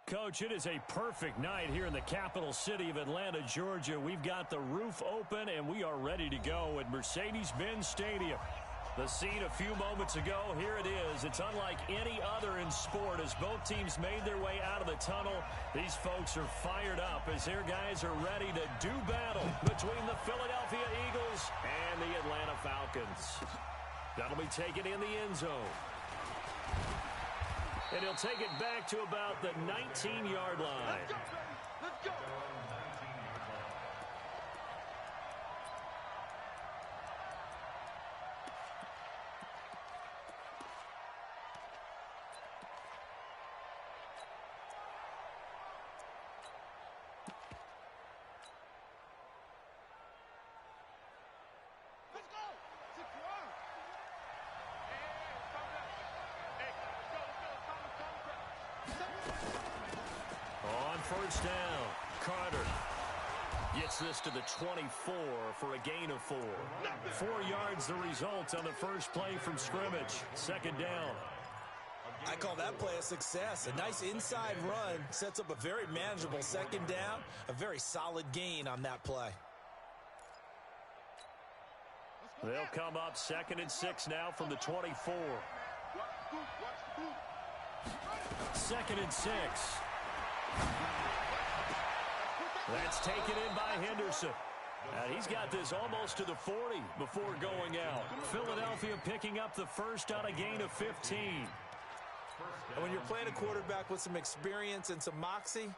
Coach, it is a perfect night here in the capital city of Atlanta, Georgia. We've got the roof open, and we are ready to go at Mercedes-Benz Stadium. The scene a few moments ago, here it is. It's unlike any other in sport as both teams made their way out of the tunnel. These folks are fired up as their guys are ready to do battle between the Philadelphia Eagles and the Atlanta Falcons. That'll be taken in the end zone. And he'll take it back to about the 19-yard line. Let's go. First down, Carter gets this to the 24 for a gain of 4. 4 yards the result on the first play from scrimmage. Second down. I call that play a success. A nice inside run sets up a very manageable second down. A very solid gain on that play. They'll come up 2nd and 6 now from the 24. 2nd and 6. That's taken in by Henderson. He's got this almost to the 40 before going out. Philadelphia picking up the first on a gain of 15. And when you're playing a quarterback with some experience and some moxie,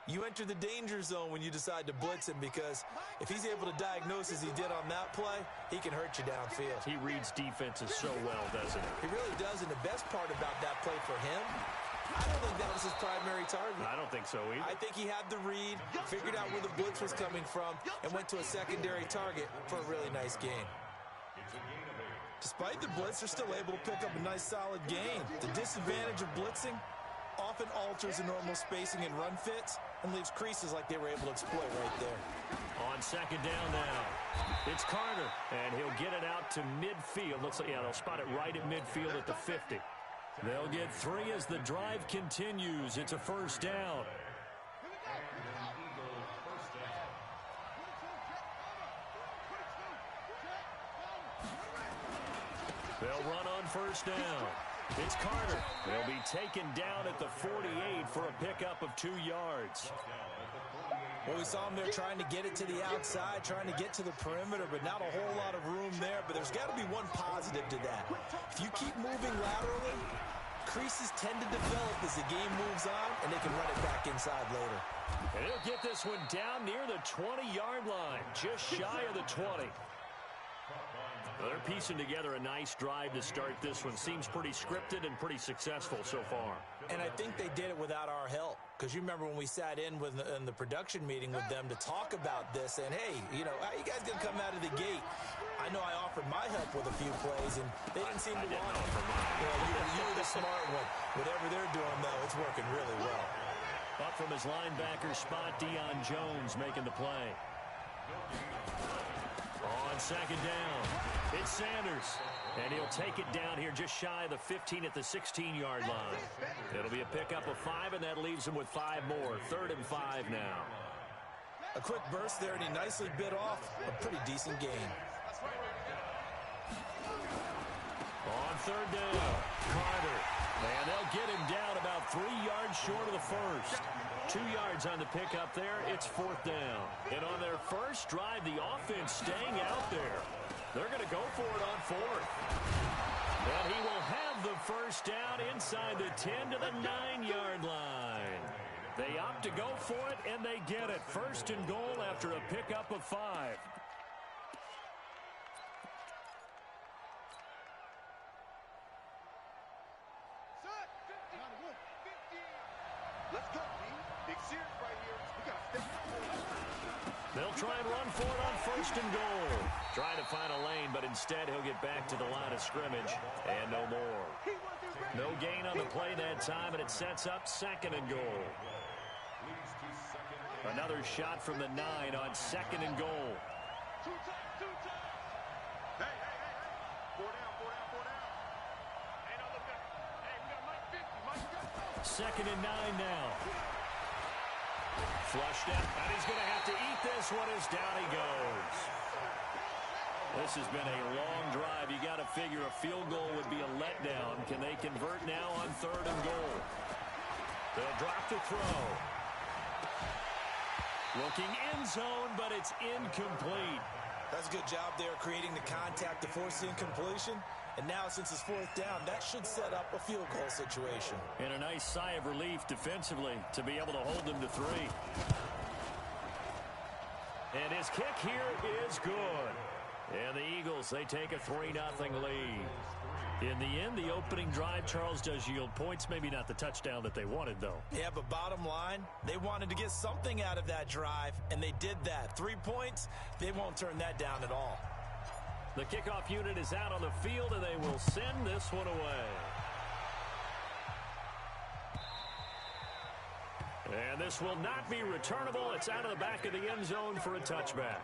you enter the danger zone when you decide to blitz him, because if he's able to diagnose as he did on that play, he can hurt you downfield. He reads defenses so well, doesn't he? He really does, and the best part about that play for him, I don't think that was his primary target. I don't think so either. I think he had the read, figured out where the blitz was coming from, and went to a secondary target for a really nice gain. Despite the blitz, they're still able to pick up a nice solid gain. The disadvantage of blitzing often alters the normal spacing and run fits and leaves creases like they were able to exploit right there. On second down now, it's Carter, and he'll get it out to midfield. Looks like, yeah, they'll spot it right at midfield at the 50. They'll get 3 as the drive continues. It's a first down. They'll run on first down. It's Carter. They'll be taken down at the 48 for a pickup of 2 yards. Well, we saw him there trying to get it to the outside, trying to get to the perimeter, but not a whole lot of room there. But there's got to be one positive to that. If you keep moving laterally, creases tend to develop as the game moves on, and they can run it back inside later. And he'll get this one down near the 20-yard line, just shy of the 20. They're piecing together a nice drive to start this one. Seems pretty scripted and pretty successful so far. And I think they did it without our help. Because you remember when we sat in the production meeting with them to talk about this, and hey, you know, how you guys going to come out of the gate? I know I offered my help with a few plays, and they didn't seem to want it. You were the smart one. Whatever they're doing, though, it's working really well. Up from his linebacker spot, Deion Jones making the play. On second down, it's Sanders, and he'll take it down here just shy of the 15 at the 16-yard line. It'll be a pickup of 5, and that leaves him with 5 more. 3rd and 5 now. A quick burst there, and he nicely bit off a pretty decent gain. On third down, Carter, and they'll get him down about 3 yards short of the first. 2 yards on the pickup there. It's 4th down. And on their first drive, the offense staying out there. They're going to go for it on 4th. And he will have the first down inside the 10 to the 9-yard line. They opt to go for it, and they get it. 1st and goal after a pickup of 5. Let's go, B. Big series right here. We got to step. They'll try and run for it on 1st and goal. Trying to find a lane, but instead he'll get back to the line of scrimmage, and no more. No gain on the play that time, and it sets up 2nd and goal. Another shot from the 9 on 2nd and goal. 2 times. Hey. 4 down. Hey, no, look up. Hey, we got Mike 50. 2nd and 9 now. Flushed out, and he's going to have to eat this one as down he goes. This has been a long drive. You got to figure a field goal would be a letdown. Can they convert now on 3rd and goal? They'll drop the throw. Looking end zone, but it's incomplete. That's a good job there creating the contact to force the incompletion. And now, since it's 4th down, that should set up a field goal situation. And a nice sigh of relief defensively to be able to hold them to 3. And his kick here is good. And the Eagles, they take a 3-0 lead. In the end, the opening drive, Charles, does yield points. Maybe not the touchdown that they wanted, though. Yeah, but bottom line, they wanted to get something out of that drive, and they did that. 3 points, they won't turn that down at all. The kickoff unit is out on the field, and they will send this one away. And this will not be returnable. It's out of the back of the end zone for a touchback.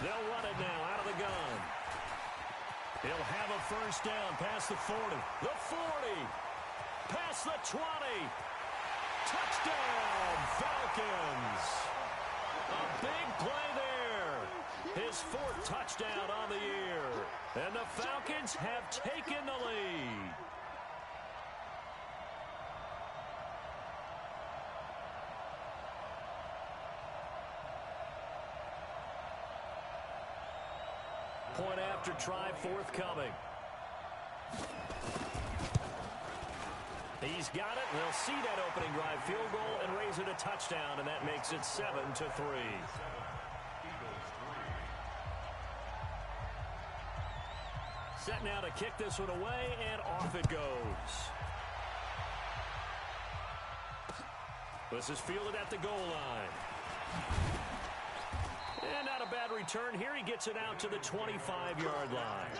They'll run it now out of the gun. He'll have a first down past the 40. The 40. Past the 20. Touchdown, Falcons. A big play there. His 4th touchdown on the year. And the Falcons have taken the lead. Point after try forthcoming. He's got it. They'll see that opening drive field goal and raise it a touchdown, and that makes it 7-3. Set now to kick this one away, and off it goes. This is fielded at the goal line. And not a bad return here. He gets it out to the 25-yard line.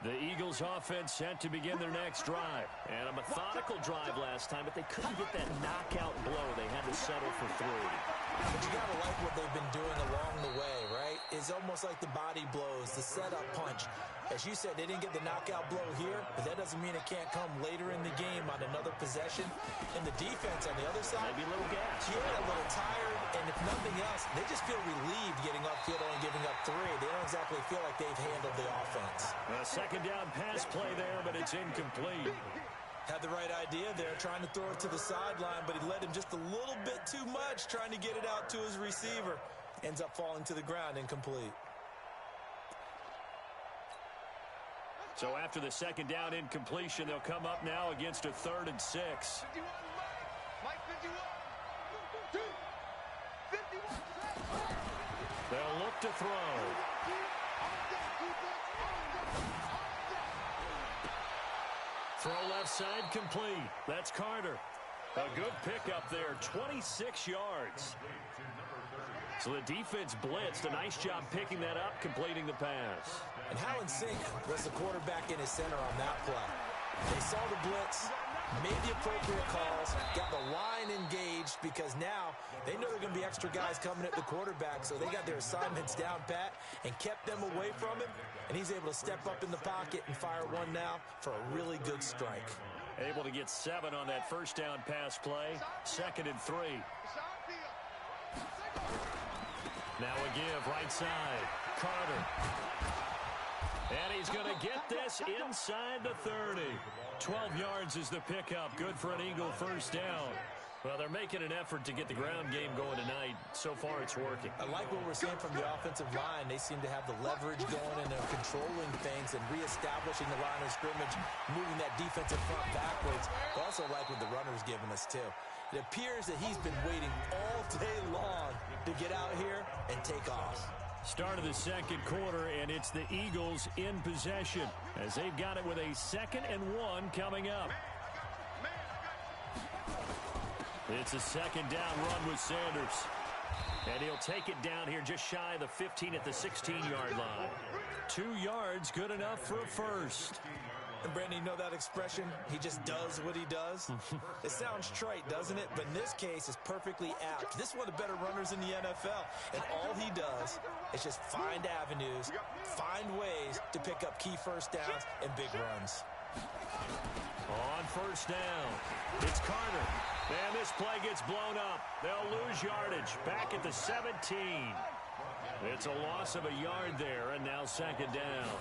The Eagles offense set to begin their next drive. And a methodical drive last time, but they couldn't get that knockout blow. They had to settle for 3. But you got to like what they've been doing along the way, right? It's almost like the body blows, the setup punch. As you said, they didn't get the knockout blow here, but that doesn't mean it can't come later in the game on another possession. And the defense on the other side, maybe a little gas. Yeah, a little tired. And if nothing else, they just feel relieved getting upfield and giving up 3. They don't exactly feel like they've handled the offense. A second down pass play there, but it's incomplete. Had the right idea there, trying to throw it to the sideline, but he led him just a little bit too much, trying to get it out to his receiver. Ends up falling to the ground, incomplete. So after the second down incompletion, they'll come up now against a 3rd and 6. 51, Mike 51. 2, 51. They'll look to throw. Throw left side complete. That's Carter. A good pickup there, 26 yards. So the defense blitzed. A nice job picking that up, completing the pass. And how in sync was the quarterback in his center on that play? They saw the blitz, made the appropriate calls, got the line engaged because now they know there are going to be extra guys coming at the quarterback, so they got their assignments down pat and kept them away from him, and he's able to step up in the pocket and fire one now for a really good strike. Able to get 7 on that first down pass play. 2nd and 3. Now a give right side. Carter. And he's going to get this inside the 30. 12 yards is the pickup. Good for an Eagle first down. Well, they're making an effort to get the ground game going tonight. So far, it's working. I like what we're seeing from the offensive line. They seem to have the leverage going, and they're controlling things and reestablishing the line of scrimmage, moving that defensive front backwards. I also like what the runner's giving us, too. It appears that he's been waiting all day long to get out here and take off. Start of the second quarter, and it's the Eagles in possession as they've got it with a 2nd and 1 coming up. It's a second down run with Sanders. And he'll take it down here just shy of the 15 at the 16-yard line. 2 yards, good enough for a first. And, Brandon, you know that expression? He just does what he does? It sounds trite, doesn't it? But in this case, it's perfectly apt. This is one of the better runners in the NFL. And all he does is just find avenues, find ways to pick up key first downs and big runs. On first down, it's Carter. And this play gets blown up. They'll lose yardage back at the 17. It's a loss of a yard there, and now second down.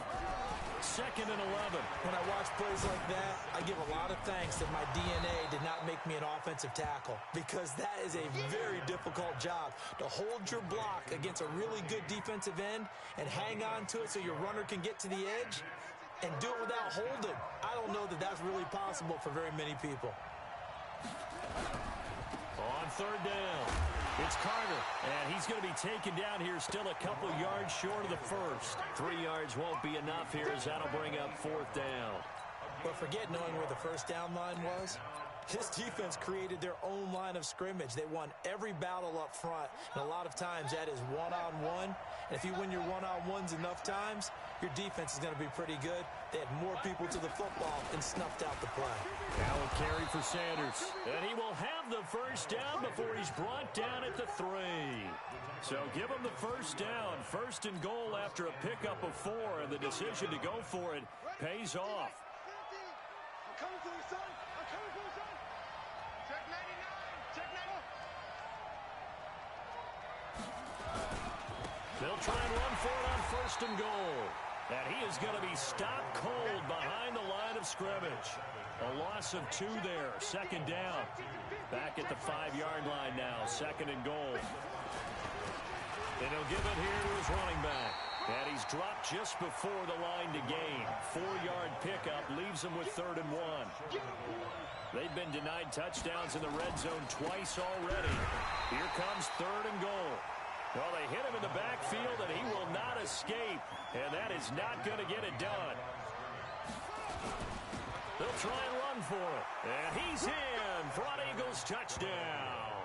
Second and 11. When I watch plays like that, I give a lot of thanks that my DNA did not make me an offensive tackle, because that is a very difficult job to hold your block against a really good defensive end and hang on to it so your runner can get to the edge and do it without holding. I don't know that that's really possible for very many people. On third down, it's Carter, and he's going to be taken down here still a couple yards short of the first. 3 yards won't be enough here as that'll bring up fourth down. But forget knowing where the first down line was. This defense created their own line of scrimmage. They won every battle up front, and a lot of times that is one-on-one. And if you win your one-on-ones enough times, your defense is going to be pretty good. They had more people to the football and snuffed out the play. Now a carry for Sanders, and he will have the first down before he's brought down at the 3. So give him the first down, first and goal after a pickup of 4, and the decision to go for it pays off. I'm coming for you, son. I'm coming for you, son. Check 99. Check 99. They'll try and run for it on first and goal. And he is going to be stopped cold behind the line of scrimmage. A loss of 2 there. Second down. Back at the 5-yard line now. Second and goal. And he'll give it here to his running back. And he's dropped just before the line to gain. 4-yard pickup leaves him with 3rd and 1. They've been denied touchdowns in the red zone twice already. Here comes 3rd and goal. Well, they hit him in the backfield, and he will not escape. And that is not going to get it done. They'll try and run for it. And he's in for an Eagles touchdown.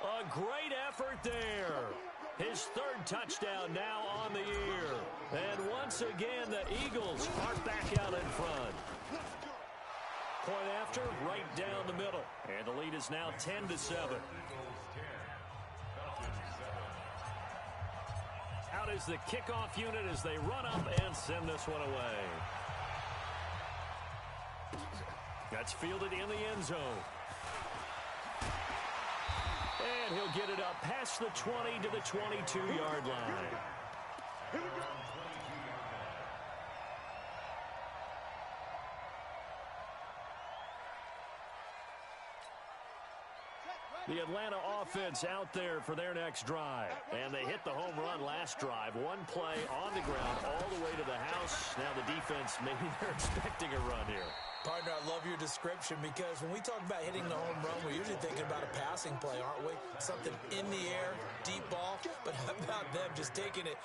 A great effort there. His 3rd touchdown now on the year. And once again, the Eagles are back out in front. Point after, right down the middle. And the lead is now 10-7. Out is the kickoff unit as they run up and send this one away. That's fielded in the end zone. And he'll get it up past the 20 to the 22-yard line. The Atlanta offense out there for their next drive. And they hit the home run last drive. One play on the ground all the way to the house. Now the defense, maybe they're expecting a run here. Partner, I love your description, because when we talk about hitting the home run, we're usually thinking about a passing play, aren't we? Something in the air, deep ball. But how about them just taking it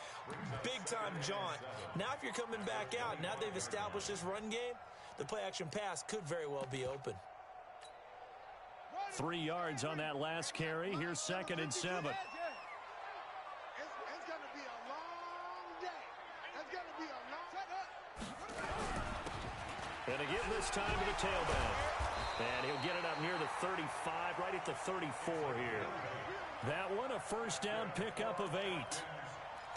big-time jaunt? Now if you're coming back out, now they've established this run game, the play-action pass could very well be open. 3 yards on that last carry. Here's 2nd and 7. It's going to be a long day. It's going to be a long day. And again this time to the tailback. And he'll get it up near the 35, right at the 34 here. That one, a first down pickup of 8.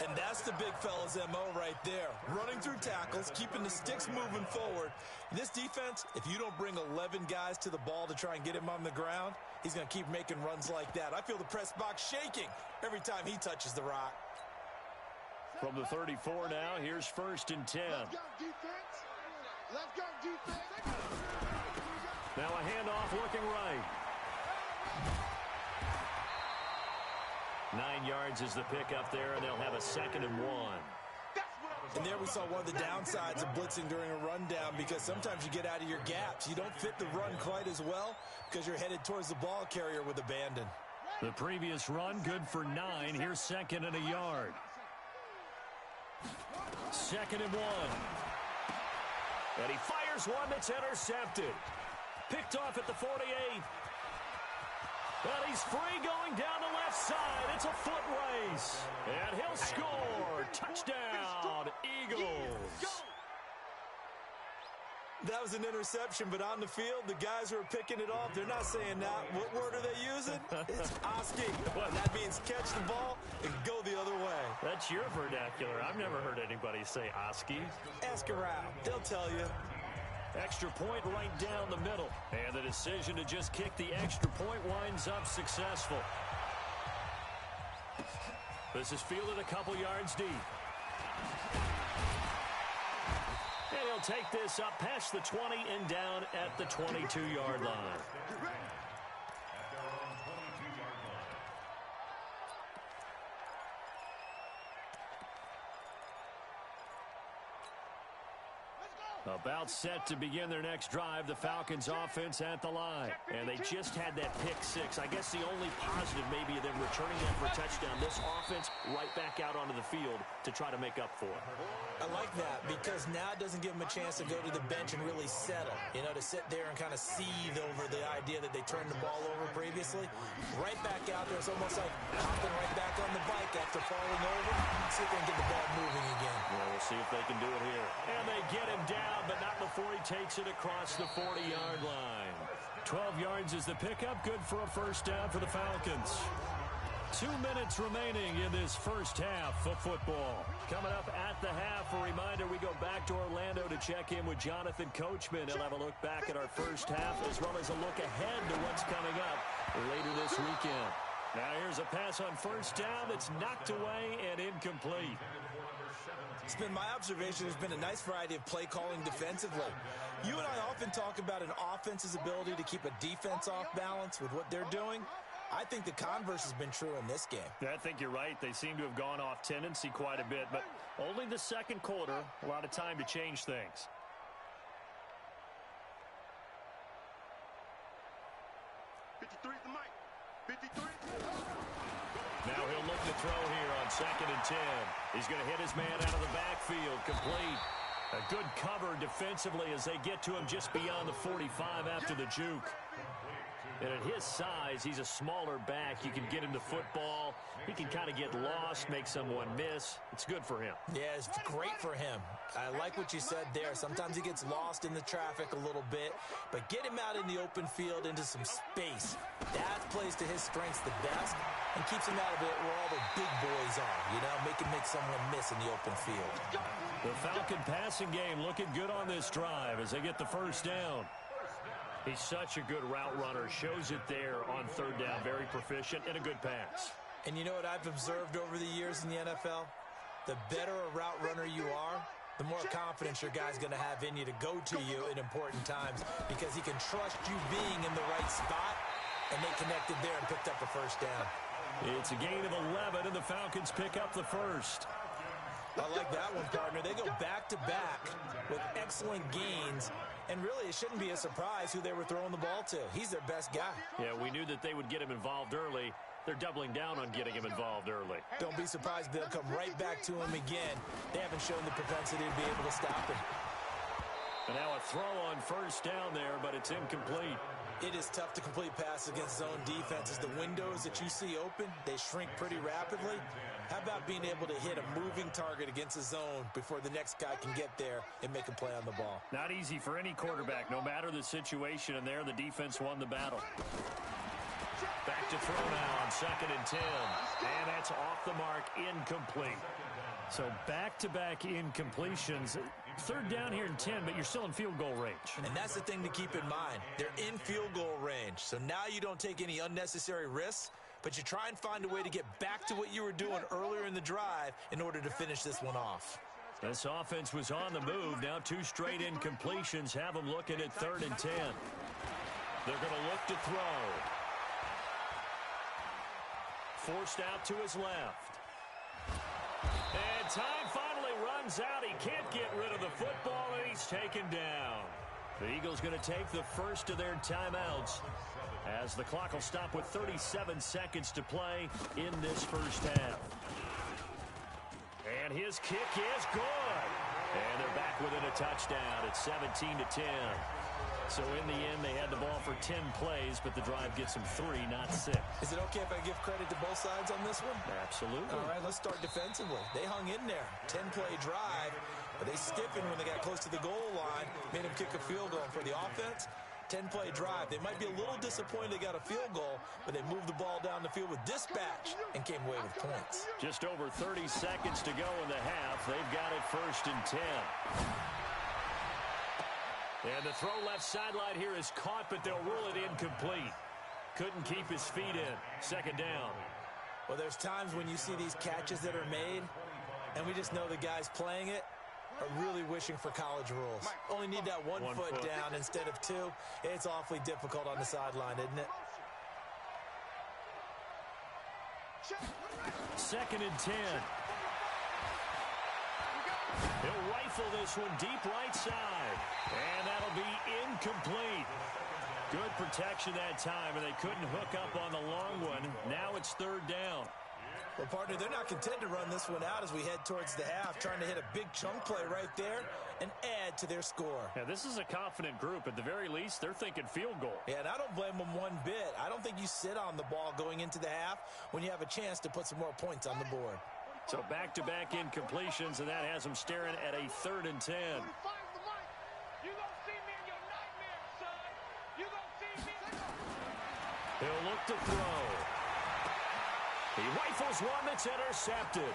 And that's the big fella's MO right there. Running through tackles, keeping the sticks moving forward. This defense, if you don't bring 11 guys to the ball to try and get him on the ground, he's going to keep making runs like that. I feel the press box shaking every time he touches the rock. From the 34 now, here's 1st and 10. Let's go, defense. Let's go, defense. Now a handoff looking right. 9 yards is the pickup there, and they'll have a 2nd and 1. And there we saw one of the downsides of blitzing during a rundown, because sometimes you get out of your gaps. You don't fit the run quite as well because you're headed towards the ball carrier with abandon. The previous run, good for 9. Here's 2nd and a yard. 2nd and 1. And he fires one that's intercepted. Picked off at the 48. And he's free going down the left side. It's a foot race. And he'll score. Touchdown, Eagles. That was an interception, but on the field, the guys who are picking it off, they're not saying that. What word are they using? It's Oski. That means catch the ball and go the other way. That's your vernacular. I've never heard anybody say Oski. Ask around. They'll tell you. Extra point right down the middle. And the decision to just kick the extra point winds up successful. This is fielded a couple yards deep. And he'll take this up past the 20 and down at the 22-yard line. About set to begin their next drive, the Falcons offense at the line. And they just had that pick six. I guess the only positive maybe of them returning that for a touchdown. This offense right back out onto the field to try to make up for it. I like that because now it doesn't give them a chance to go to the bench and really settle. You know, to sit there and kind of seethe over the idea that they turned the ball over previously. Right back out there. It's almost like hopping right back on the bike after falling over. See if they can get the ball moving again. Well, we'll see if they can do it here. And they get him down, but not before he takes it across the 40-yard line. 12 yards is the pickup. Good for a first down for the Falcons. 2 minutes remaining in this first half of football. Coming up at the half, a reminder, we go back to Orlando to check in with Jonathan Coachman. He'll have a look back at our first half as well as a look ahead to what's coming up later this weekend. Now here's a pass on first down that's knocked away and incomplete. It's been my observation there's been a nice variety of play calling defensively. You and I often talk about an offense's ability to keep a defense off balance with what they're doing. I think the converse has been true in this game. I think you're right. They seem to have gone off tendency quite a bit, but only the second quarter, a lot of time to change things. Now he'll look to throw here on 2nd and 10. He's going to hit his man out of the backfield, complete. A good cover defensively as they get to him just beyond the 45 after the juke. And at his size, he's a smaller back. You can get him the football. He can kind of get lost, make someone miss. It's good for him. Yeah, it's great for him. I like what you said there. Sometimes he gets lost in the traffic a little bit, but get him out in the open field into some space. That plays to his strengths the best and keeps him out of it where all the big boys are, you know, make someone miss in the open field. The Falcon passing game looking good on this drive as they get the first down. He's such a good route runner. Shows it there on 3rd down. Very proficient and a good pass. And you know what I've observed over the years in the NFL? The better a route runner you are, the more confidence your guy's going to have in you to go to you in important times because he can trust you being in the right spot, and they connected there and picked up a first down. It's a gain of 11, and the Falcons pick up the first. I like that one, partner. They go back-to-back with excellent gains, and really it shouldn't be a surprise who they were throwing the ball to. He's their best guy. Yeah, we knew that they would get him involved early. They're doubling down on getting him involved early. Don't be surprised they'll come right back to him again. They haven't shown the propensity to be able to stop him. And now a throw on first down there, but it's incomplete. It is tough to complete passes against zone defenses. The windows that you see open, they shrink pretty rapidly. How about being able to hit a moving target against a zone before the next guy can get there and make a play on the ball? Not easy for any quarterback, no matter the situation, and there the defense won the battle. Back to throw now on 2nd and 10. And that's off the mark, incomplete. So back-to-back incompletions. 3rd down here and 10, but you're still in field goal range. And that's the thing to keep in mind. They're in field goal range. So now you don't take any unnecessary risks, but you try and find a way to get back to what you were doing earlier in the drive in order to finish this one off. This offense was on the move. Now 2 straight incompletions have them looking at 3rd and 10. They're going to look to throw. Forced out to his left. And time finally runs out. He can't get rid of the football, and he's taken down. The Eagles going to take the first of their timeouts as the clock will stop with 37 seconds to play in this first half. And his kick is good. And they're back within a touchdown at 17-10. So in the end, they had the ball for 10 plays, but the drive gets them 3, not 6. Is it okay if I give credit to both sides on this one? Absolutely. All right, let's start defensively. They hung in there. 10-play drive, but they stiffened when they got close to the goal line, made them kick a field goal. For the offense, 10-play drive. They might be a little disappointed they got a field goal, but they moved the ball down the field with dispatch and came away with points. Just over 30 seconds to go in the half. They've got it 1st and 10. And the throw left sideline here is caught, but they'll rule it incomplete. Couldn't keep his feet in. 2nd down. Well, there's times when you see these catches that are made, and we just know the guys playing it are really wishing for college rules. Only need that one foot down instead of 2. It's awfully difficult on the sideline, isn't it? 2nd and 10. He'll rifle this one deep right side. And that'll be incomplete. Good protection that time, and they couldn't hook up on the long one. Now it's 3rd down. Well, partner, they're not content to run this one out as we head towards the half, trying to hit a big chunk play right there and add to their score. Yeah, this is a confident group. At the very least, they're thinking field goal. Yeah, and I don't blame them one bit. I don't think you sit on the ball going into the half when you have a chance to put some more points on the board. So back-to-back incompletions, and that has them staring at a 3rd and 10. He'll look to throw. He rifles one that's intercepted.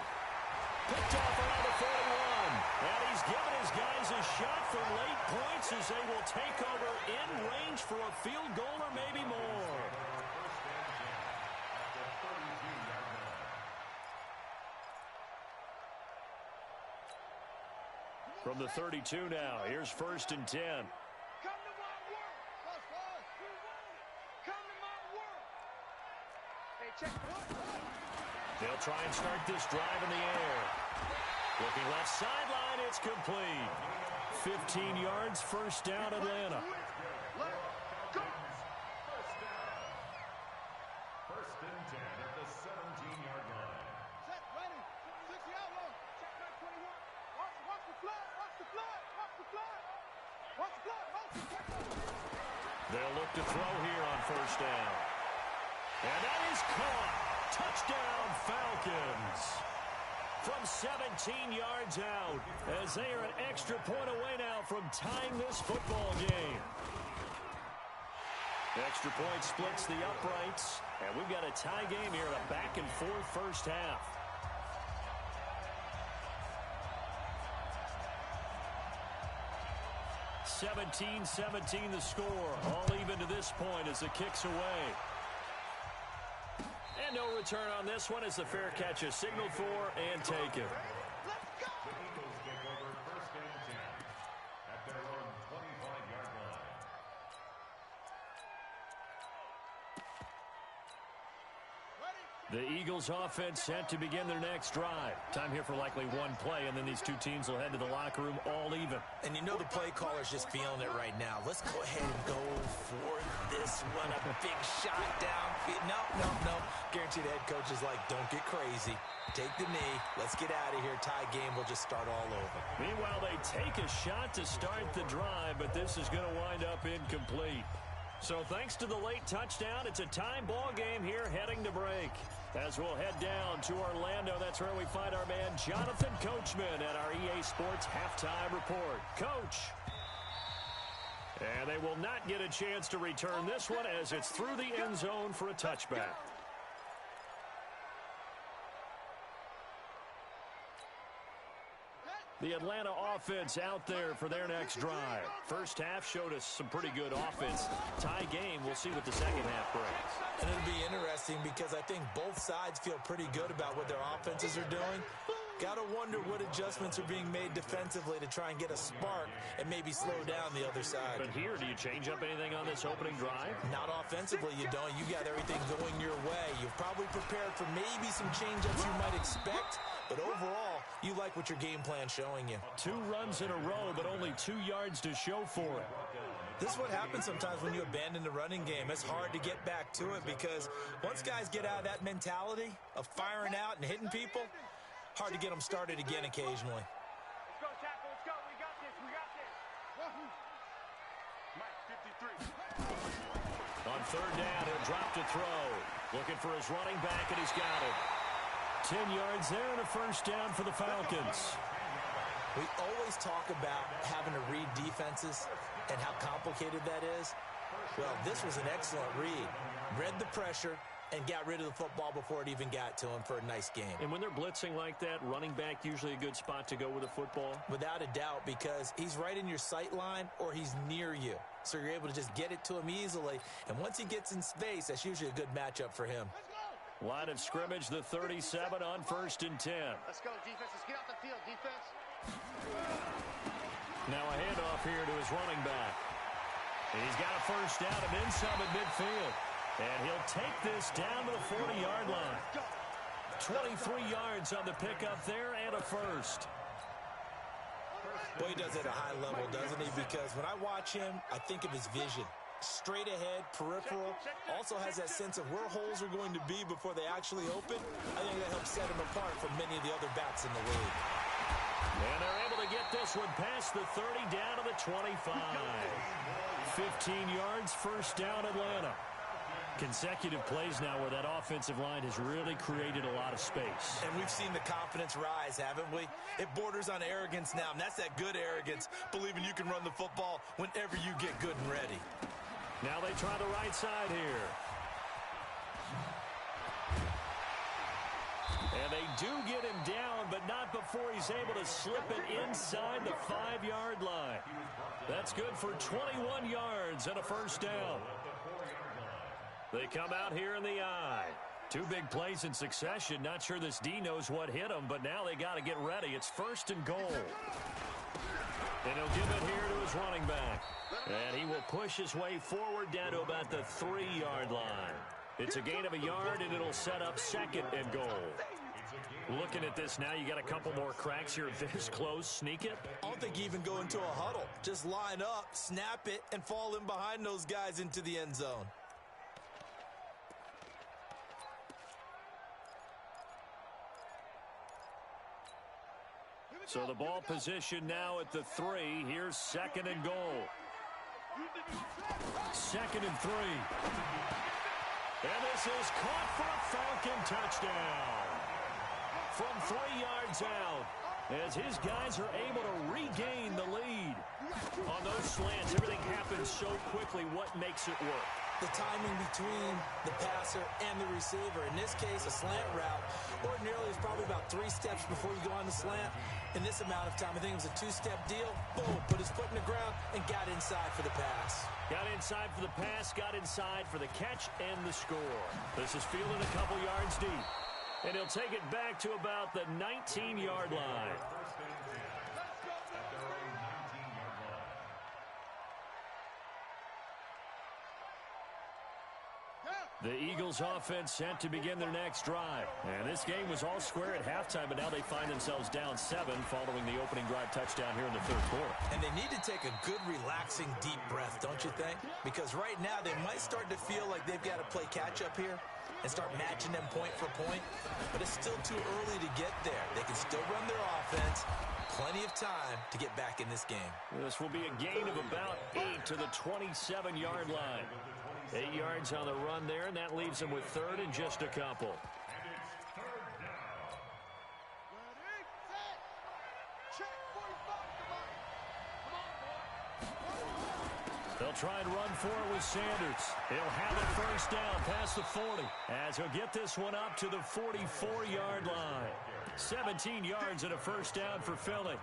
Picked off around the 41. And he's given his guys a shot for late points as they will take over in range for a field goal or maybe more. From the 32 now, here's 1st and 10. They'll try and start this drive in the air. Looking left sideline, it's complete. 15 yards, 1st down, Atlanta. First and 10 at the 17-yard line. Set, ready, 60 out low. Check back 21. Watch the flood, watch the flood, watch the flood. Watch the flood, watch the flood. They'll look to throw here on 1st down. And that is caught. Touchdown, Falcons. From 17 yards out, as they are an extra point away now from tying this football game. Extra point splits the uprights, and we've got a tie game here, a back-and-forth 1st half. (17-17) the score. All even to this point as the kick's away. And no return on this one as the fair catch is signaled for and taken. The Eagles take over 1st and 10 at their own 25-yard line. The Eagles offense set to begin their next drive. Time here for likely one play, and then these two teams will head to the locker room all even. And you know the play caller's just feeling it right now. Let's go ahead and go for this one. A big shot downfield. No. Guarantee the head coach is like, don't get crazy. Take the knee. Let's get out of here. Tie game will just start all over. Meanwhile, they take a shot to start the drive, but this is going to wind up incomplete. So thanks to the late touchdown, it's a tie ball game here heading to break. As we'll head down to Orlando, that's where we find our man Jonathan Coachman at our EA Sports Halftime Report. Coach. And they will not get a chance to return this one as it's through the end zone for a touchback. The Atlanta offense out there for their next drive. First half showed us some pretty good offense. Tie game, we'll see what the second half brings. And it'll be interesting because I think both sides feel pretty good about what their offenses are doing. Got to wonder what adjustments are being made defensively to try and get a spark and maybe slow down the other side. But here, do you change up anything on this opening drive? Not offensively, you don't. You got everything going your way. You've probably prepared for maybe some change-ups you might expect, but overall, you like what your game plan's showing you. 2 runs in a row, but only 2 yards to show for it. This is what happens sometimes when you abandon the running game. It's hard to get back to it because once guys get out of that mentality of firing out and hitting people, hard to get them started again occasionally. Let's go, Tackle. Let's go. We got this. We got this. Mike, 50 On third down, he'll drop to throw. Looking for his running back, and he's got it. 10 yards there and a first down for the Falcons. We always talk about having to read defenses and how complicated that is. Well, this was an excellent read. Read the pressure and got rid of the football before it even got to him for a nice game. And when they're blitzing like that, running back usually a good spot to go with the football? Without a doubt, because he's right in your sight line or he's near you. So you're able to just get it to him easily. And once he gets in space, that's usually a good matchup for him. Line of scrimmage, the 37 on 1st and 10. Let's go, defense. Let's get off the field, defense. Now a handoff here to his running back. And he's got a first down and then some at midfield. And he'll take this down to the 40-yard line. 23 yards on the pickup there and a first. Boy, he does it at a high level, doesn't he? Because when I watch him, I think of his vision. Straight ahead, peripheral. Also has that sense of where holes are going to be before they actually open. I think that helps set him apart from many of the other backs in the league. And they're able to get this one past the 30 down to the 25. 15 yards, first down Atlanta. Consecutive plays now where that offensive line has really created a lot of space. And we've seen the confidence rise, haven't we? It borders on arrogance now, and that's that good arrogance, believing you can run the football whenever you get good and ready. Now they try the right side here. And they do get him down, but not before he's able to slip it inside the 5-yard line. That's good for 21 yards and a first down. They come out here in the I. 2 big plays in succession. Not sure this D knows what hit him, but now they got to get ready. It's 1st and goal. And he'll give it here to his running back. And he will push his way forward down to about the 3-yard line. It's a gain of a yard, and it'll set up 2nd and goal. Looking at this now, you got a couple more cracks here this close. Sneak it? I don't think you even go into a huddle. Just line up, snap it, and fall in behind those guys into the end zone. So the ball position now at the 3. Here's 2nd and goal. 2nd and 3. And this is caught for a Falcon touchdown. From 3 yards out, as his guys are able to regain the lead. On those slants, everything happens so quickly. What makes it work? The timing between the passer and the receiver. In this case, a slant route. Ordinarily, it's probably about 3 steps before you go on the slant. In this amount of time, I think it was a 2-step deal. Boom, put his foot in the ground and got inside for the pass. Got inside for the pass, got inside for the catch and the score. This is fielded a couple yards deep. And he'll take it back to about the 19-yard line. The Eagles offense set to begin their next drive. And this game was all square at halftime, but now they find themselves down 7 following the opening drive touchdown here in the 3rd quarter. And they need to take a good, relaxing, deep breath, don't you think? Because right now they might start to feel like they've got to play catch-up here and start matching them point for point. But it's still too early to get there. They can still run their offense. Plenty of time to get back in this game. This will be a gain of about 8 to the 27-yard line. 8 yards on the run there, and that leaves them with 3rd and just a couple. They'll try and run for it with Sanders. He'll have it first down past the 40 as he'll get this one up to the 44-yard line. 17 yards and a first down for Philly.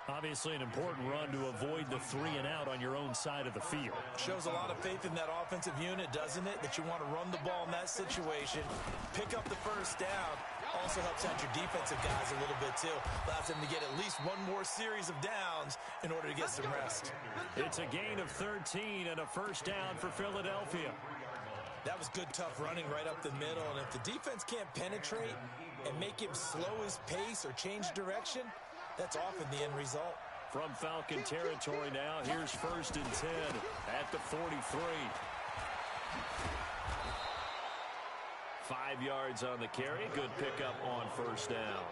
Obviously an important run to avoid the 3 and out on your own side of the field. Shows a lot of faith in that offensive unit, doesn't it? That you want to run the ball in that situation, pick up the first down. Also helps out your defensive guys a little bit too. Allows them to get at least one more series of downs in order to get some rest. It's a gain of 13 and a first down for Philadelphia. That was good, tough running right up the middle. And if the defense can't penetrate and make him slow his pace or change direction, that's often the end result. From Falcon territory now, here's 1st and 10 at the 43. 5 yards on the carry. Good pickup on first down.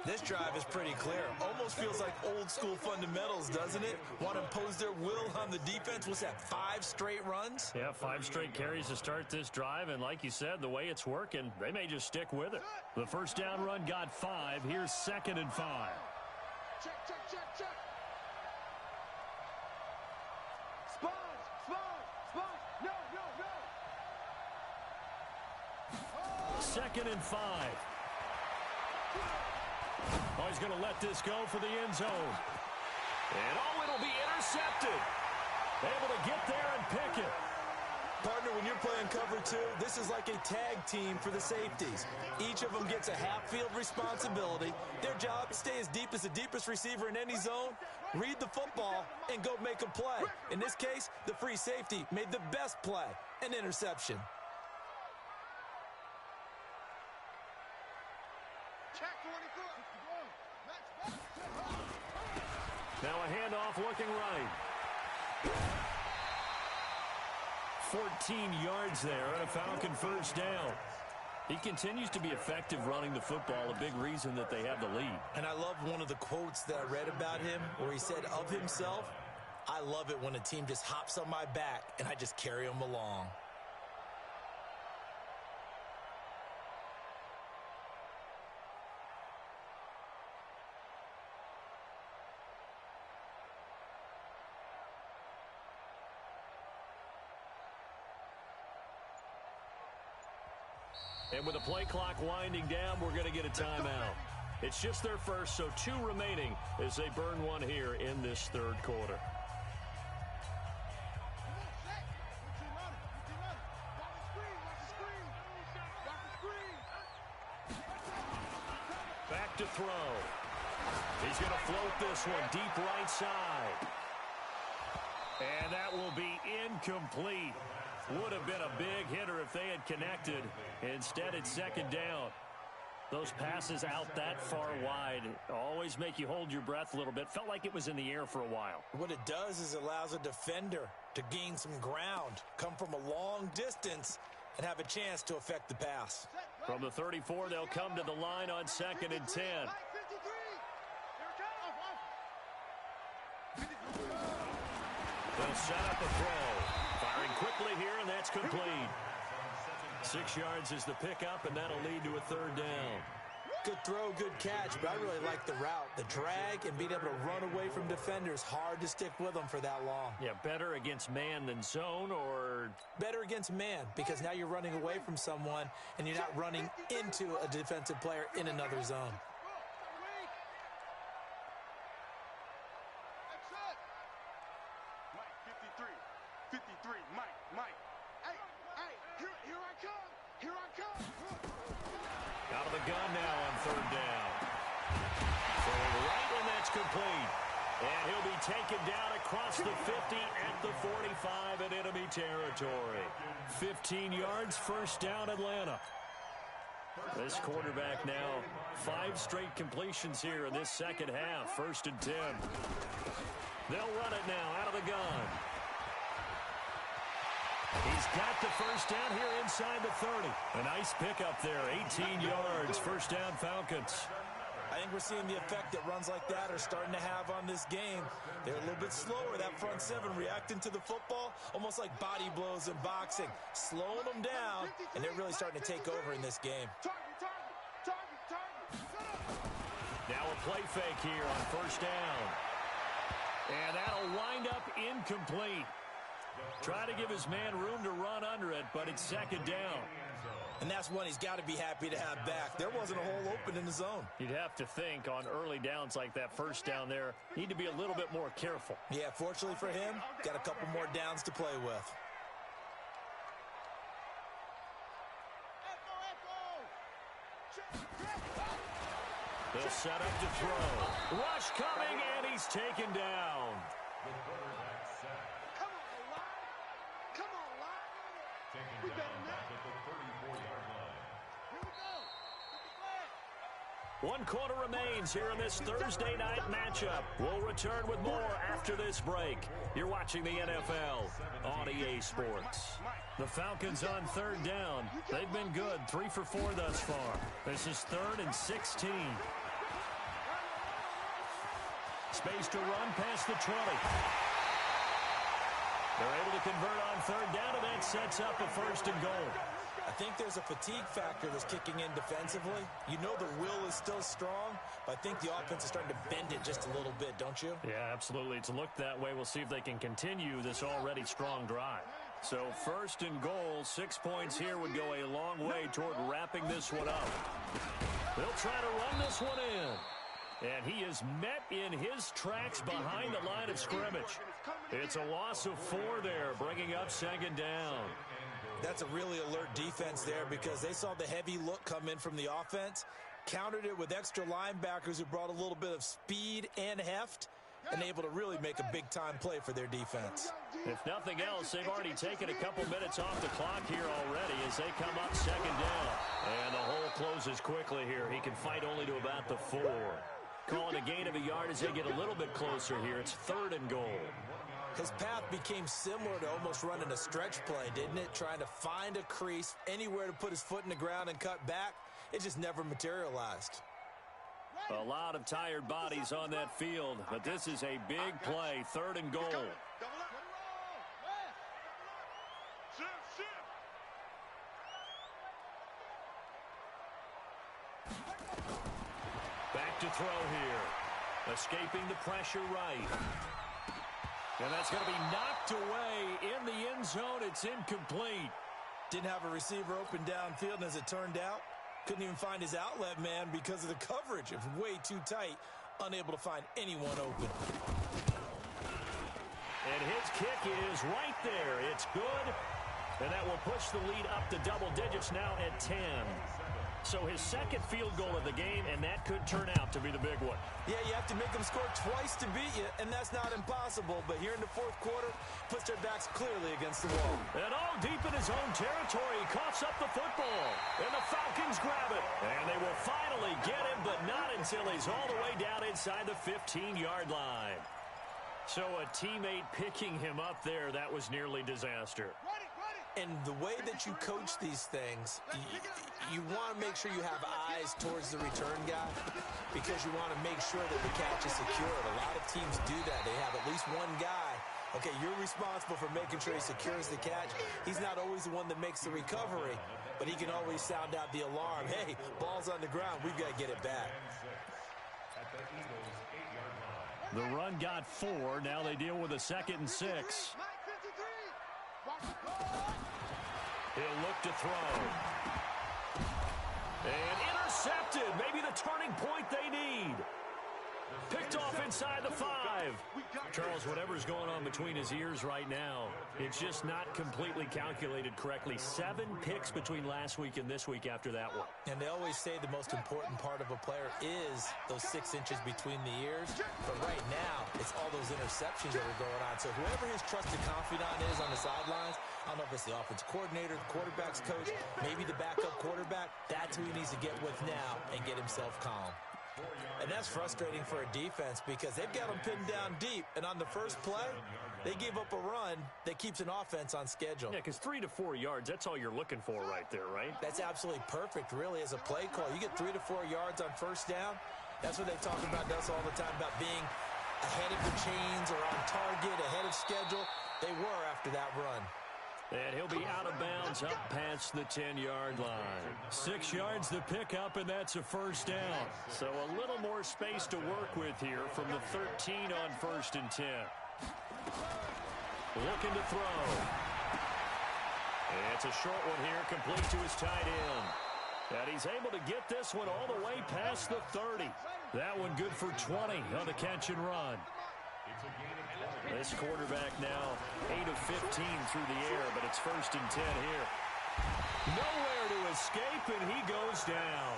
This drive is pretty clear. Almost feels like old school fundamentals, doesn't it? Want to impose their will on the defense. What's that, 5 straight runs? Yeah, 5 straight carries to start this drive, and like you said, the way it's working, they may just stick with it. The first down run got 5. Here's 2nd and 5. Check, check, check, check. Sponge, sponge, sponge. No, no, no. 2nd and 5. Oh, he's going to let this go for the end zone. And, oh, it'll be intercepted. Able to get there and pick it. Partner, when you're playing cover 2, this is like a tag team for the safeties. Each of them gets a half-field responsibility. Their job, stay as deep as the deepest receiver in any zone, read the football, and go make a play. In this case, the free safety made the best play, an interception. Check 24. Now a handoff looking right. 14 yards there and a Falcon first down. He continues to be effective running the football, a big reason that they have the lead. And I love one of the quotes that I read about him where he said of himself, "I love it when a team just hops on my back and I just carry them along." And with the play clock winding down, we're going to get a timeout. It's just their first, so 2 remaining as they burn one here in this third quarter. Back to throw. He's going to float this one deep right side. And that will be incomplete. Would have been a big hitter if they had connected. Instead, it's 2nd down. Those passes out that far wide always make you hold your breath a little bit. Felt like it was in the air for a while. What it does is allows a defender to gain some ground, come from a long distance, and have a chance to affect the pass. From the 34, they'll come to the line on 2nd and 10. They'll set up a throw. Firing quickly here, and that's complete. 6 yards is the pickup, and that'll lead to a 3rd down. Good throw, good catch, but I really like the route. The drag and being able to run away from defenders, hard to stick with them for that long. Yeah, better against man than zone, or? Better against man, because now you're running away from someone, and you're not running into a defensive player in another zone. Out of the gun now on 3rd down. Throwing right, and that's complete. And he'll be taken down across the 50 at the 45 in enemy territory. 15 yards, 1st down, Atlanta. This quarterback now, 5 straight completions here in this 2nd half. 1st and 10. They'll run it now out of the gun. He's got the 1st down here inside the 30. A nice pickup there, 18 yards, 1st down Falcons. I think we're seeing the effect that runs like that are starting to have on this game. They're a little bit slower, that front 7, reacting to the football, almost like body blows in boxing, slowing them down, and they're really starting to take over in this game. Now a play fake here on 1st down. And that'll wind up incomplete. Try to give his man room to run under it, but it's 2nd down. And that's one he's got to be happy to have back. There wasn't a hole open in the zone. You'd have to think on early downs like that 1st down there, need to be a little bit more careful. Yeah, fortunately for him, got a couple more downs to play with. They'll set up to throw. Rush coming, and he's taken down. We better not. One quarter remains here in this Thursday night matchup. We'll return with more after this break. You're watching the NFL on EA Sports. The Falcons on 3rd down. They've been good, 3 for 4 thus far. This is 3rd and 16. Space to run past the 20. They're able to convert on third down, and that sets up a first and goal. I think there's a fatigue factor that's kicking in defensively. You know the will is still strong, but I think the offense is starting to bend it just a little bit, don't you? Yeah, absolutely. It's looked that way. We'll see if they can continue this already strong drive. So first and goal, 6 points here would go a long way toward wrapping this one up. They'll try to run this one in. And he is met in his tracks behind the line of scrimmage. It's a loss of 4 there, bringing up second down. That's a really alert defense there because they saw the heavy look come in from the offense, countered it with extra linebackers who brought a little bit of speed and heft, and able to really make a big-time play for their defense. If nothing else, they've already taken a couple minutes off the clock here already as they come up second down. And the hole closes quickly here. He can fight only to about the 4. Calling a gain of a yard as they get a little bit closer here. It's third and goal. His path became similar to almost running a stretch play, didn't it? Trying to find a crease, anywhere to put his foot in the ground and cut back. It just never materialized. A lot of tired bodies on that field, but this is a big play, third and goal. Back to throw here. Escaping the pressure right. And that's going to be knocked away in the end zone. It's incomplete. Didn't have a receiver open downfield, and as it turned out, couldn't even find his outlet man because of the coverage. It was way too tight, unable to find anyone open. And his kick is right there. It's good. And that will push the lead up to double digits now at 10. So his second field goal of the game, and that could turn out to be the big one. Yeah, you have to make them score twice to beat you, and that's not impossible. But here in the fourth quarter, puts their backs clearly against the wall. And all deep in his own territory, he coughs up the football. And the Falcons grab it. And they will finally get him, but not until he's all the way down inside the 15-yard line. So a teammate picking him up there, that was nearly disaster. And the way that you coach these things, you want to make sure you have eyes towards the return guy because you want to make sure that the catch is secured. A lot of teams do that. They have at least one guy. Okay, you're responsible for making sure he secures the catch. He's not always the one that makes the recovery, but he can always sound out the alarm. Hey, ball's on the ground. We've got to get it back. The run got 4. Now they deal with a 2nd and 6. He'll look to throw. And intercepted. Maybe the turning point they need. Picked off inside the 5. Charles, whatever's going on between his ears right now, it's just not completely calculated correctly. 7 picks between last week and this week after that one. And they always say the most important part of a player is those 6 inches between the ears. But right now, it's all those interceptions that are going on. So whoever his trusted confidant is on the sidelines, I don't know if it's the offense coordinator, the quarterback's coach, maybe the backup quarterback, that's who he needs to get with now and get himself calm. And that's frustrating for a defense because they've got them pinned down deep. And on the first play, they gave up a run that keeps an offense on schedule. Yeah, because 3 to 4 yards, that's all you're looking for right there, right? That's absolutely perfect, really, as a play call. You get 3 to 4 yards on first down. That's what they talk about us all the time, about being ahead of the chains or on target, ahead of schedule. They were after that run. And he'll be out of bounds up past the 10-yard line. 6 yards to pick up, and that's a first down. So a little more space to work with here from the 13 on 1st and 10. Looking to throw. And it's a short one here, complete to his tight end. And he's able to get this one all the way past the 30. That one good for 20 on the catch and run. This quarterback now 8 of 15 through the air, but it's 1st and 10 here. Nowhere to escape, and he goes down.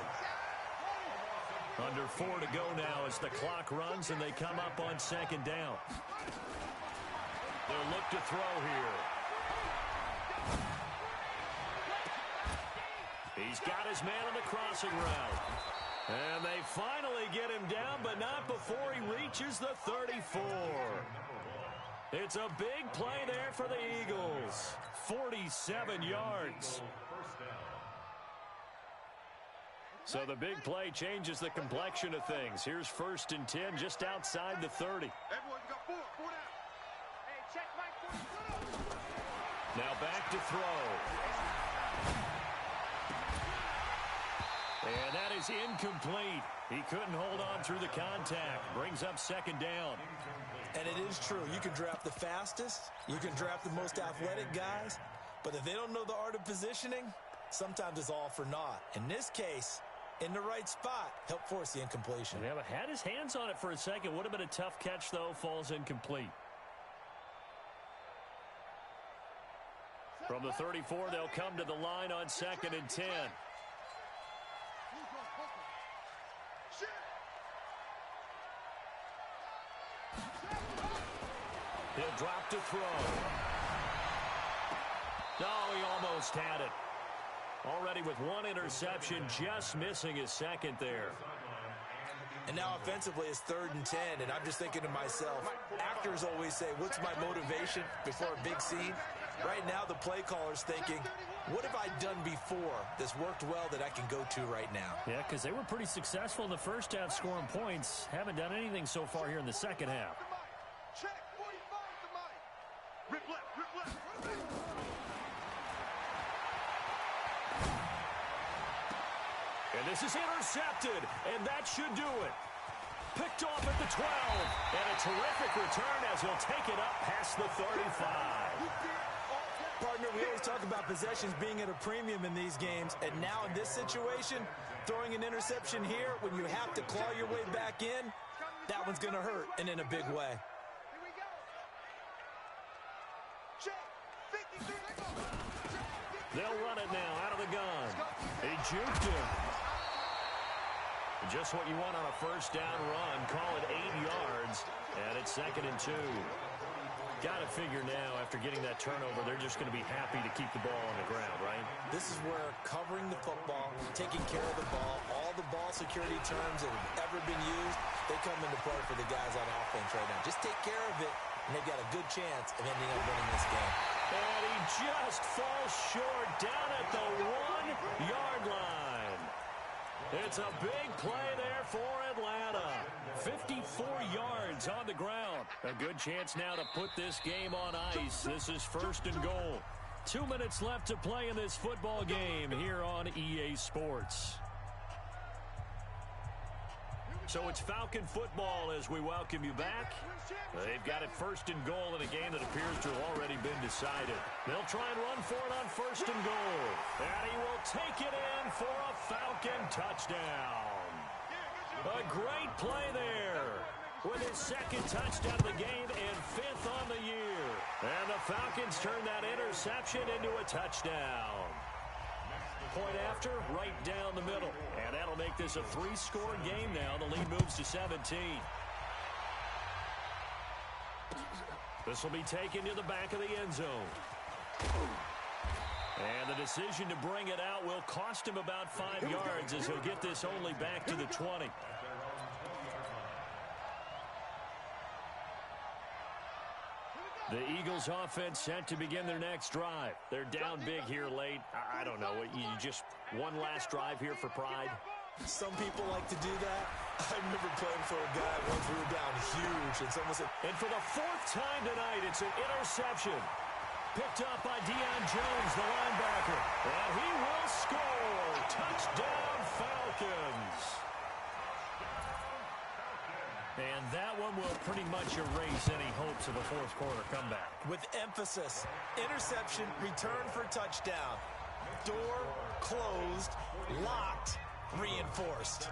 Under 4 to go now as the clock runs, and they come up on 2nd down. They'll look to throw here. He's got his man on the crossing route. And they finally get him down, but not before he reaches the 34. It's a big play there for the Eagles. 47 yards. So the big play changes the complexion of things. Here's 1st and 10 just outside the 30. Everyone got four down. Hey, check Mike. Now back to throw. And that is incomplete. He couldn't hold on through the contact. Brings up 2nd down. And it is true. You can draft the fastest. You can draft the most athletic guys. But if they don't know the art of positioning, sometimes it's all for naught. In this case, in the right spot, help force the incompletion. Yeah, but had his hands on it for a second. Would have been a tough catch, though. Falls incomplete. From the 34, they'll come to the line on 2nd and 10. He'll drop to throw. No, he almost had it. Already with 1 interception, just missing his 2nd there. And now offensively it's 3rd and 10, and I'm just thinking to myself, actors always say, what's my motivation before a big scene? Right now the play caller's thinking, what have I done before that's worked well that I can go to right now? Yeah, because they were pretty successful in the first half scoring points. Haven't done anything so far here in the second half. Check 45 to Mike. Rip left, rip left. And this is intercepted, and that should do it. Picked off at the 12, and a terrific return as he'll take it up past the 35. Partner, we always talk about possessions being at a premium in these games, and now in this situation, throwing an interception here when you have to claw your way back in, that one's going to hurt, and in a big way. Here we go. Check 53. They'll run it now out of the gun. He juked him. Just what you want on a 1st down run. Call it 8 yards, and it's 2nd and 2. Got to figure now, after getting that turnover, they're just going to be happy to keep the ball on the ground, right? This is where covering the football, taking care of the ball, all the ball security terms that have ever been used, they come into play for the guys on offense right now. Just take care of it, and they've got a good chance of ending up winning this game. And he just falls short down at the 1-yard line. It's a big play there for Atlanta. 54 yards on the ground. A good chance now to put this game on ice. This is 1st and goal. 2 minutes left to play in this football game here on EA Sports. So it's Falcon football as we welcome you back. They've got it 1st and goal in a game that appears to have already been decided. They'll try and run for it on 1st and goal. And he will take it in for a Falcon touchdown. A great play there with his 2nd touchdown of the game and 5th on the year. And the Falcons turn that interception into a touchdown. Point after, right down the middle. And that'll make this a 3-score game now. The lead moves to 17. This will be taken to the back of the end zone. And the decision to bring it out will cost him about 5 yards as he'll get this only back to the 20. The Eagles offense set to begin their next drive. They're down big here late. I don't know. You just one last drive here for pride? Some people like to do that. I remember playing for a guy once we were down huge, and someone said, and for the 4th time tonight, it's an interception. Picked up by Deion Jones, the linebacker. And he will score. Touchdown, Falcons. And that one will pretty much erase any hopes of a 4th quarter comeback. With emphasis, interception, return for touchdown. Door closed, locked, reinforced.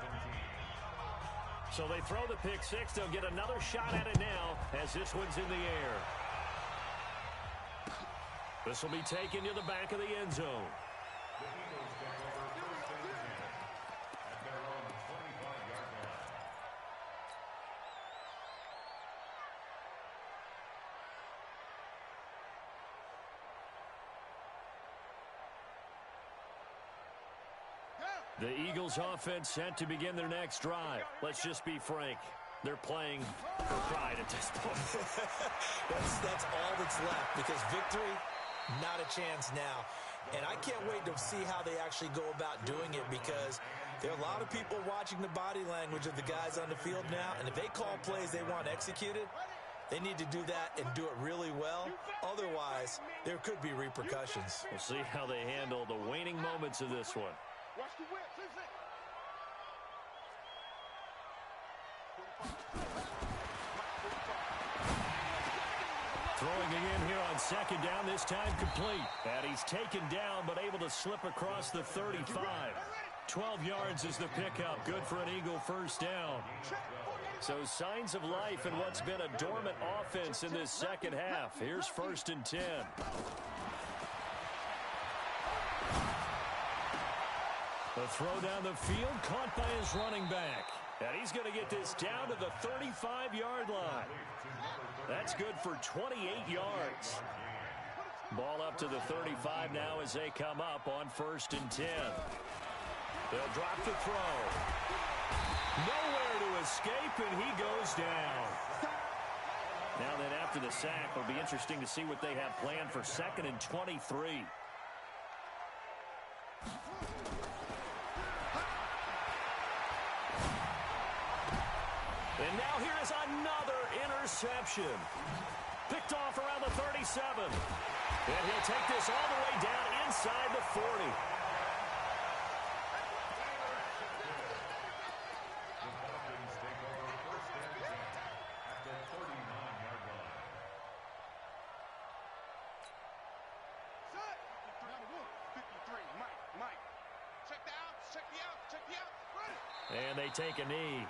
So they throw the pick 6. They'll get another shot at it now as this one's in the air. This will be taken to the back of the end zone. The Eagles offense set to begin their next drive. Let's just be frank. They're playing for pride at this point. That's all that's left, because victory, not a chance now. And I can't wait to see how they actually go about doing it, because There are a lot of people watching the body language of the guys on the field now, and if they call plays they want executed, they need to do that and do it really well. Otherwise, there could be repercussions. We'll see how they handle the waning moments of this one. Watch the whip. Throwing again here on second down, this time complete. And he's taken down, but able to slip across the 35. 12 yards is the pickup. Good for an Eagle first down. So signs of life in what's been a dormant offense in this second half. Here's 1st and 10. The throw down the field, caught by his running back. And he's going to get this down to the 35-yard line. That's good for 28 yards. Ball up to the 35 now as they come up on 1st and 10. They'll drop the throw. Nowhere to escape, and he goes down. Now then, after the sack, it'll be interesting to see what they have planned for 2nd and 23. And now here is another interception. Picked off around the 37. And he'll take this all the way down inside the 40. And they take a knee.